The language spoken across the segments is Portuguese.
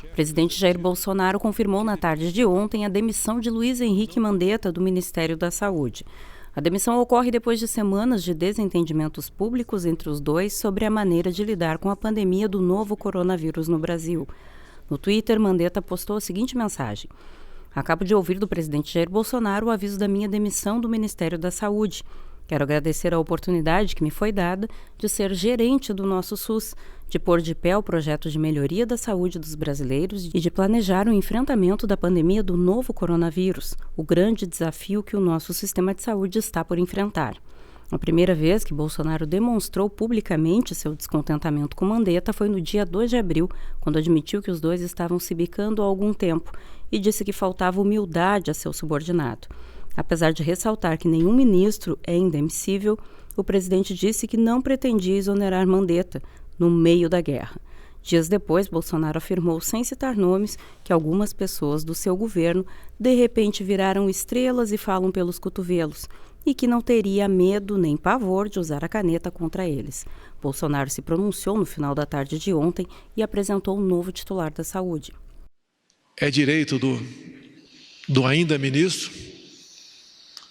O presidente Jair Bolsonaro confirmou na tarde de ontem a demissão de Luiz Henrique Mandetta do Ministério da Saúde. A demissão ocorre depois de semanas de desentendimentos públicos entre os dois sobre a maneira de lidar com a pandemia do novo coronavírus no Brasil. No Twitter, Mandetta postou a seguinte mensagem: "Acabo de ouvir do presidente Jair Bolsonaro o aviso da minha demissão do Ministério da Saúde. Quero agradecer a oportunidade que me foi dada de ser gerente do nosso SUS, de pôr de pé o projeto de melhoria da saúde dos brasileiros e de planejar o enfrentamento da pandemia do novo coronavírus, o grande desafio que o nosso sistema de saúde está por enfrentar." A primeira vez que Bolsonaro demonstrou publicamente seu descontentamento com Mandetta foi no dia 2 de abril, quando admitiu que os dois estavam se bicando há algum tempo e disse que faltava humildade a seu subordinado. Apesar de ressaltar que nenhum ministro é indemissível, o presidente disse que não pretendia exonerar Mandetta no meio da guerra. Dias depois, Bolsonaro afirmou, sem citar nomes, que algumas pessoas do seu governo de repente viraram estrelas e falam pelos cotovelos, e que não teria medo nem pavor de usar a caneta contra eles. Bolsonaro se pronunciou no final da tarde de ontem e apresentou um novo titular da Saúde. É direito do ainda ministro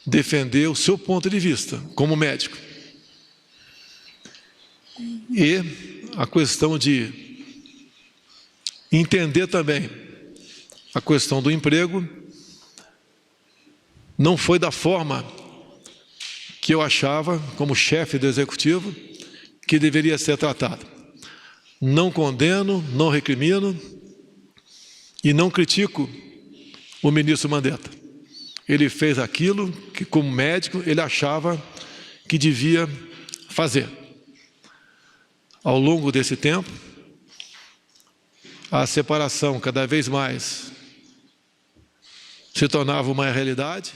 defender o seu ponto de vista como médico. E a questão de entender também a questão do emprego não foi da forma que eu achava, como chefe do Executivo, que deveria ser tratado. Não condeno, não recrimino e não critico o ministro Mandetta. Ele fez aquilo que, como médico, ele achava que devia fazer. Ao longo desse tempo, a separação cada vez mais se tornava uma realidade.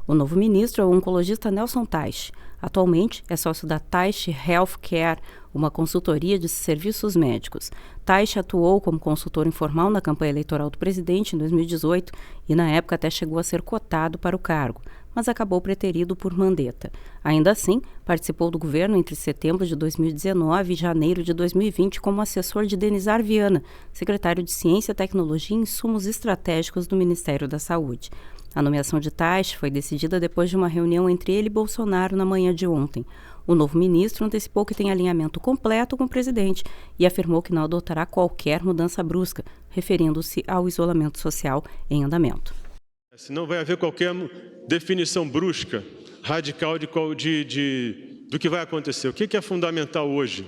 O novo ministro é o oncologista Nelson Teich. Atualmente é sócio da Teich Healthcare, uma consultoria de serviços médicos. Teich atuou como consultor informal na campanha eleitoral do presidente em 2018 e na época até chegou a ser cotado para o cargo, mas acabou preterido por Mandetta. Ainda assim, participou do governo entre setembro de 2019 e janeiro de 2020 como assessor de Denizar Viana, secretário de Ciência, Tecnologia e Insumos Estratégicos do Ministério da Saúde. A nomeação de Teich foi decidida depois de uma reunião entre ele e Bolsonaro na manhã de ontem. O novo ministro antecipou que tem alinhamento completo com o presidente e afirmou que não adotará qualquer mudança brusca, referindo-se ao isolamento social em andamento. Não vai haver qualquer definição brusca, radical do que vai acontecer. O que é fundamental hoje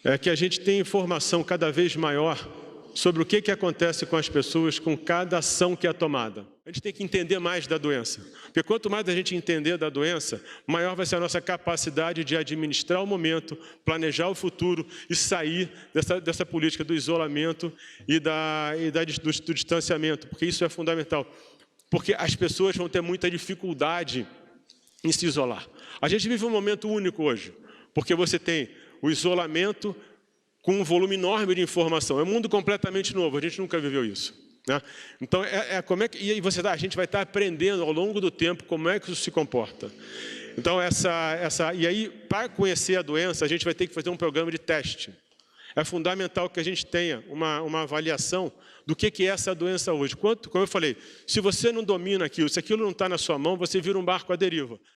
é que a gente tenha informação cada vez maior sobre o que acontece com as pessoas com cada ação que é tomada. A gente tem que entender mais da doença, porque quanto mais a gente entender da doença, maior vai ser a nossa capacidade de administrar o momento, planejar o futuro e sair dessa política do isolamento e do distanciamento, porque isso é fundamental, porque as pessoas vão ter muita dificuldade em se isolar. A gente vive um momento único hoje, porque você tem o isolamento com um volume enorme de informação. É um mundo completamente novo, a gente nunca viveu isso, né? Então, e aí a gente vai estar aprendendo ao longo do tempo como é que isso se comporta. Então, e aí, para conhecer a doença, a gente vai ter que fazer um programa de teste. É fundamental que a gente tenha uma avaliação do que é essa doença hoje. Como eu falei, se você não domina aquilo, se aquilo não está na sua mão, você vira um barco à deriva.